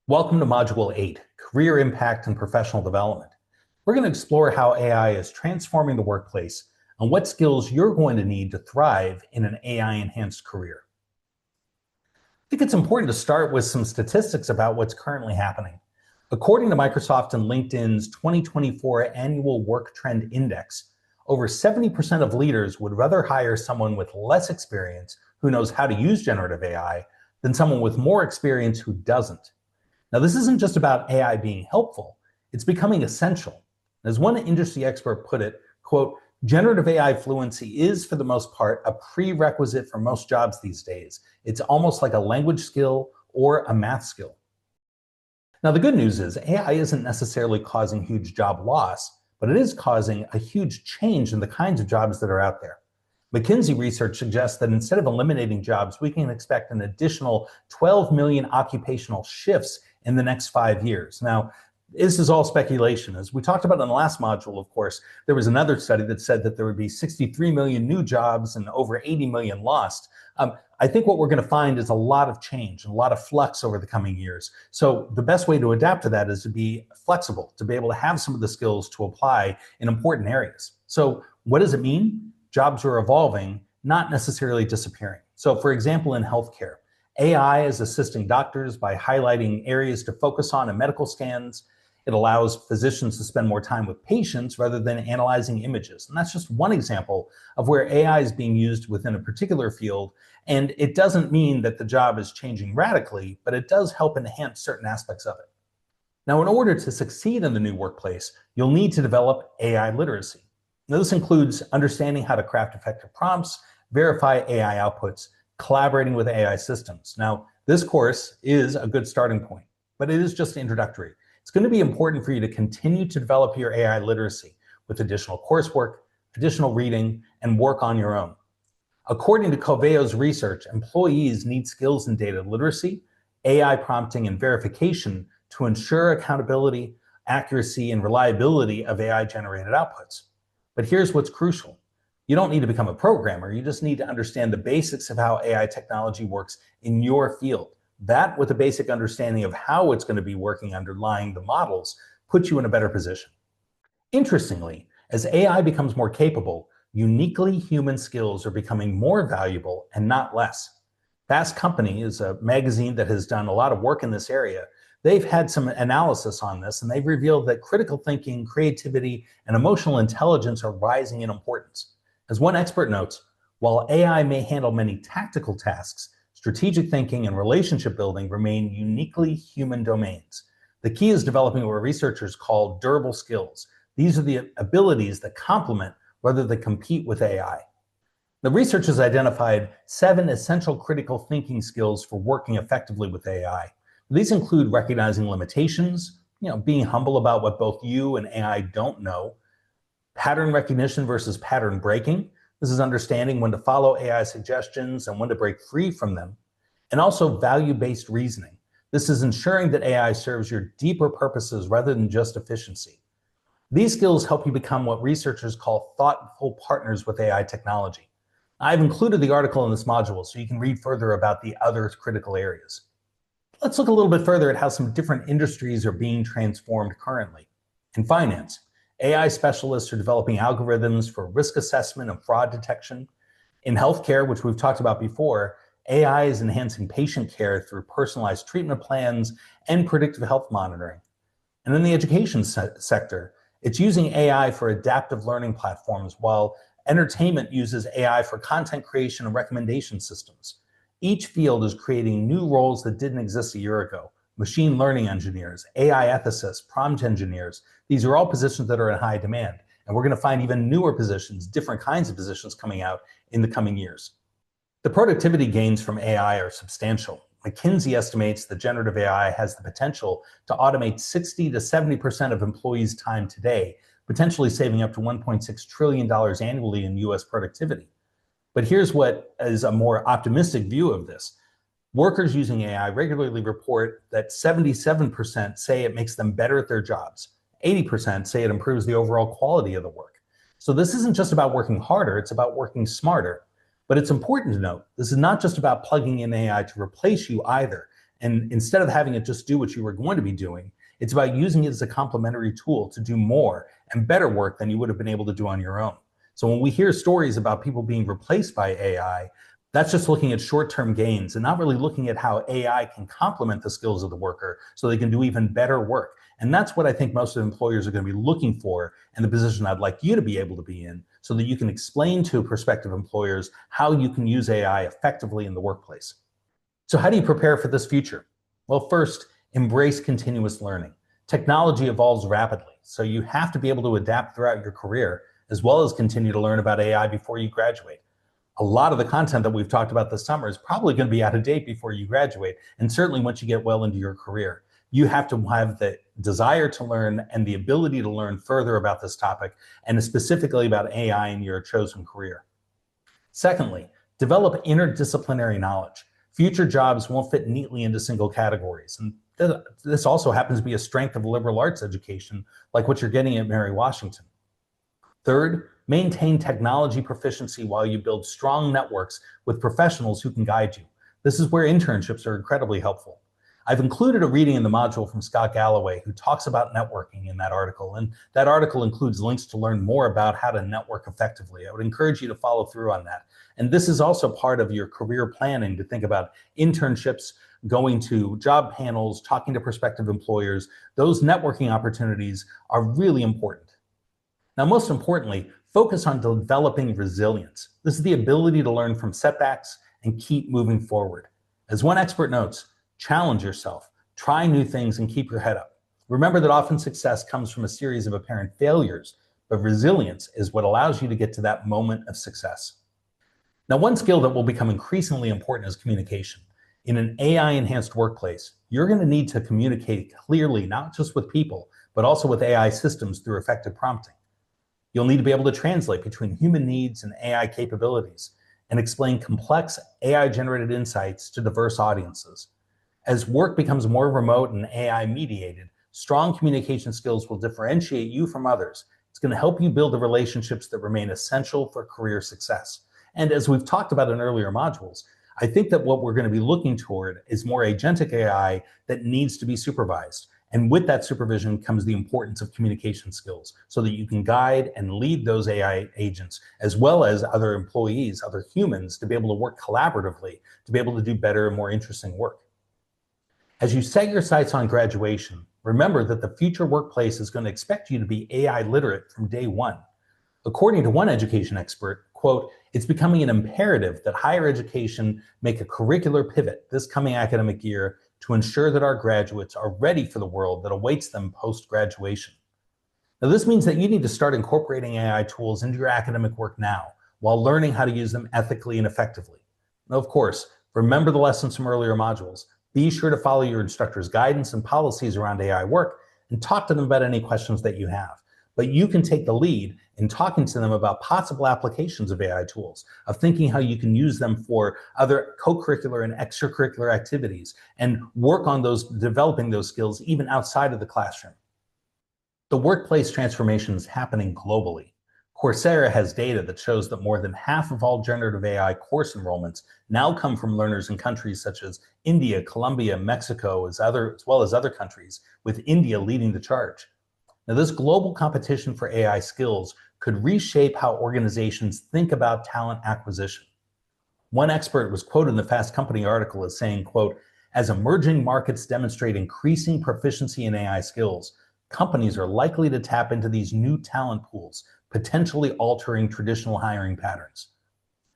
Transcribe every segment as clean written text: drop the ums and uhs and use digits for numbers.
Welcome to Module 8, Career Impact and Professional Development. We're going to explore how AI is transforming the workplace and what skills you're going to need to thrive in an AI-enhanced career. I think it's important to start with some statistics about what's currently happening. According to Microsoft and LinkedIn's 2024 Annual Work Trend Index, over 70% of leaders would rather hire someone with less experience who knows how to use generative AI than someone with more experience who doesn't. Now, this isn't just about AI being helpful, it's becoming essential. As one industry expert put it, quote, generative AI fluency is, for the most part, a prerequisite for most jobs these days. It's almost like a language skill or a math skill. Now, the good news is AI isn't necessarily causing huge job loss, but it is causing a huge change in the kinds of jobs that are out there. McKinsey research suggests that instead of eliminating jobs, we can expect an additional 12 million occupational shifts in the next 5 years. Now, this is all speculation. As we talked about in the last module, of course, there was another study that said that there would be 63 million new jobs and over 80 million lost. I think what we're going to find is a lot of change, a lot of flux over the coming years. So the best way to adapt to that is to be flexible, to be able to have some of the skills to apply in important areas. So what does it mean? Jobs are evolving, not necessarily disappearing. So for example, in healthcare, AI is assisting doctors by highlighting areas to focus on in medical scans. It allows physicians to spend more time with patients rather than analyzing images. And that's just one example of where AI is being used within a particular field. And it doesn't mean that the job is changing radically, but it does help enhance certain aspects of it. Now, in order to succeed in the new workplace, you'll need to develop AI literacy. Now, this includes understanding how to craft effective prompts, verify AI outputs, collaborating with AI systems. Now, this course is a good starting point, but it is just introductory. It's going to be important for you to continue to develop your AI literacy with additional coursework, additional reading, and work on your own. According to Coveo's research, employees need skills in data literacy, AI prompting, and verification to ensure accountability, accuracy, and reliability of AI-generated outputs. But here's what's crucial. You don't need to become a programmer. You just need to understand the basics of how AI technology works in your field. That, with a basic understanding of how it's going to be working underlying the models, puts you in a better position. Interestingly, as AI becomes more capable, uniquely human skills are becoming more valuable and not less. Fast Company is a magazine that has done a lot of work in this area. They've had some analysis on this, and they've revealed that critical thinking, creativity, and emotional intelligence are rising in importance. As one expert notes, while AI may handle many tactical tasks, strategic thinking and relationship building remain uniquely human domains. The key is developing what researchers call durable skills. These are the abilities that complement rather than compete with AI. The research has identified 7 essential critical thinking skills for working effectively with AI. These include recognizing limitations, being humble about what both you and AI don't know, pattern recognition versus pattern breaking. This is understanding when to follow AI suggestions and when to break free from them. And also value-based reasoning. This is ensuring that AI serves your deeper purposes rather than just efficiency. These skills help you become what researchers call thoughtful partners with AI technology. I've included the article in this module so you can read further about the other critical areas. Let's look a little bit further at how some different industries are being transformed currently. In finance, AI specialists are developing algorithms for risk assessment and fraud detection. In healthcare, which we've talked about before, AI is enhancing patient care through personalized treatment plans and predictive health monitoring. And in the education sector, it's using AI for adaptive learning platforms, while entertainment uses AI for content creation and recommendation systems. Each field is creating new roles that didn't exist a year ago. Machine learning engineers, AI ethicists, prompt engineers. These are all positions that are in high demand. And we're going to find even newer positions, different kinds of positions coming out in the coming years. The productivity gains from AI are substantial. McKinsey estimates that generative AI has the potential to automate 60 to 70% of employees' time today, potentially saving up to $1.6 trillion annually in US productivity. But here's what is a more optimistic view of this. Workers using AI regularly report that 77% say it makes them better at their jobs. 80% say it improves the overall quality of the work. So this isn't just about working harder, it's about working smarter. But it's important to note, this is not just about plugging in AI to replace you either. And instead of having it just do what you were going to be doing, it's about using it as a complementary tool to do more and better work than you would have been able to do on your own. So when we hear stories about people being replaced by AI, that's just looking at short-term gains and not really looking at how AI can complement the skills of the worker so they can do even better work. And that's what I think most of the employers are going to be looking for in the position I'd like you to be able to be in, so that you can explain to prospective employers how you can use AI effectively in the workplace. So how do you prepare for this future? Well, first, embrace continuous learning. Technology evolves rapidly, so you have to be able to adapt throughout your career, as well as continue to learn about AI before you graduate. A lot of the content that we've talked about this summer is probably going to be out of date before you graduate, and certainly once you get well into your career. You have to have the desire to learn and the ability to learn further about this topic, and specifically about AI in your chosen career. Secondly, develop interdisciplinary knowledge. Future jobs won't fit neatly into single categories, and this also happens to be a strength of liberal arts education, like what you're getting at Mary Washington. Third, maintain technology proficiency while you build strong networks with professionals who can guide you. This is where internships are incredibly helpful. I've included a reading in the module from Scott Galloway, who talks about networking in that article, and that article includes links to learn more about how to network effectively. I would encourage you to follow through on that. And this is also part of your career planning, to think about internships, going to job panels, talking to prospective employers. Those networking opportunities are really important. Now, most importantly, focus on developing resilience. This is the ability to learn from setbacks and keep moving forward. As one expert notes, challenge yourself, try new things, and keep your head up. Remember that often success comes from a series of apparent failures, but resilience is what allows you to get to that moment of success. Now, one skill that will become increasingly important is communication. In an AI-enhanced workplace, you're going to need to communicate clearly, not just with people, but also with AI systems through effective prompting. You'll need to be able to translate between human needs and AI capabilities and explain complex AI-generated insights to diverse audiences. As work becomes more remote and AI-mediated, strong communication skills will differentiate you from others. It's going to help you build the relationships that remain essential for career success. And as we've talked about in earlier modules, I think that what we're going to be looking toward is more agentic AI that needs to be supervised. And with that supervision comes the importance of communication skills, so that you can guide and lead those AI agents, as well as other employees, other humans, to be able to work collaboratively, to be able to do better and more interesting work. As you set your sights on graduation, remember that the future workplace is going to expect you to be AI literate from day one. According to one education expert, quote, "It's becoming an imperative that higher education make a curricular pivot this coming academic year to ensure that our graduates are ready for the world that awaits them post-graduation." Now, this means that you need to start incorporating AI tools into your academic work now, while learning how to use them ethically and effectively. Now, of course, remember the lessons from earlier modules. Be sure to follow your instructor's guidance and policies around AI work, and talk to them about any questions that you have. But you can take the lead in talking to them about possible applications of AI tools, of thinking how you can use them for other co-curricular and extracurricular activities, and work on those, developing those skills even outside of the classroom. The workplace transformation is happening globally. Coursera has data that shows that more than half of all generative AI course enrollments now come from learners in countries such as India, Colombia, Mexico, as well as other countries, with India leading the charge. Now, this global competition for AI skills could reshape how organizations think about talent acquisition. One expert was quoted in the Fast Company article as saying, quote, "As emerging markets demonstrate increasing proficiency in AI skills, companies are likely to tap into these new talent pools, potentially altering traditional hiring patterns."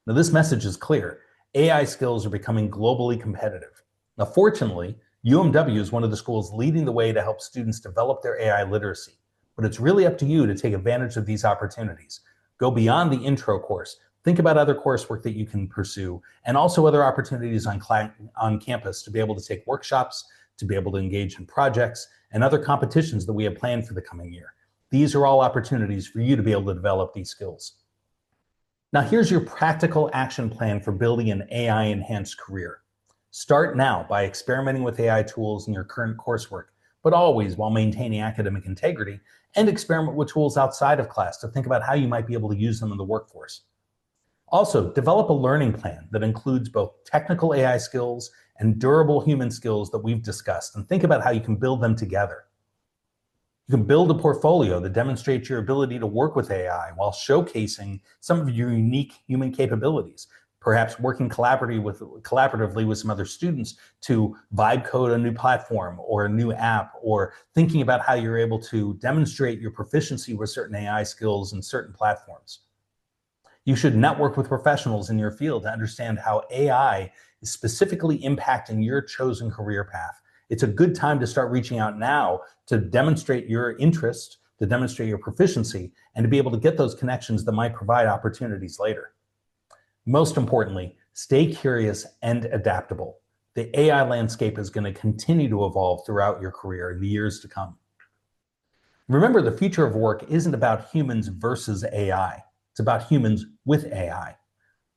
Now, this message is clear. AI skills are becoming globally competitive. Now, fortunately, UMW is one of the schools leading the way to help students develop their AI literacy. But it's really up to you to take advantage of these opportunities. Go beyond the intro course. Think about other coursework that you can pursue, and also other opportunities on campus to be able to take workshops, to be able to engage in projects, and other competitions that we have planned for the coming year. These are all opportunities for you to be able to develop these skills. Now, here's your practical action plan for building an AI-enhanced career. Start now by experimenting with AI tools in your current coursework, but always while maintaining academic integrity, and experiment with tools outside of class to think about how you might be able to use them in the workforce. Also, develop a learning plan that includes both technical AI skills and durable human skills that we've discussed, and think about how you can build them together. You can build a portfolio that demonstrates your ability to work with AI while showcasing some of your unique human capabilities, perhaps working collaboratively with some other students to vibe code a new platform or a new app, or thinking about how you're able to demonstrate your proficiency with certain AI skills in certain platforms. You should network with professionals in your field to understand how AI is specifically impacting your chosen career path. It's a good time to start reaching out now to demonstrate your interest, to demonstrate your proficiency, and to be able to get those connections that might provide opportunities later. Most importantly, stay curious and adaptable. The AI landscape is going to continue to evolve throughout your career in the years to come. Remember, the future of work isn't about humans versus AI. It's about humans with AI.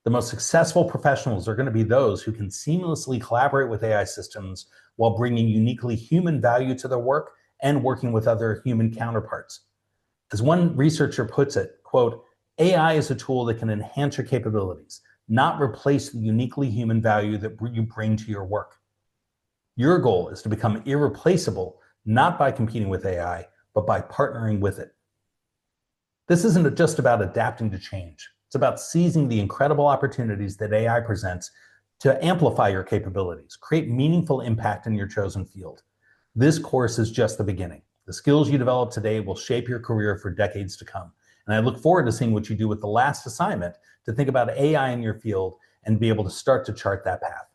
The most successful professionals are going to be those who can seamlessly collaborate with AI systems while bringing uniquely human value to their work and working with other human counterparts. As one researcher puts it, quote, "AI is a tool that can enhance your capabilities, not replace the uniquely human value that you bring to your work." Your goal is to become irreplaceable, not by competing with AI, but by partnering with it. This isn't just about adapting to change. It's about seizing the incredible opportunities that AI presents to amplify your capabilities, create meaningful impact in your chosen field. This course is just the beginning. The skills you develop today will shape your career for decades to come. And I look forward to seeing what you do with the last assignment to think about AI in your field and be able to start to chart that path.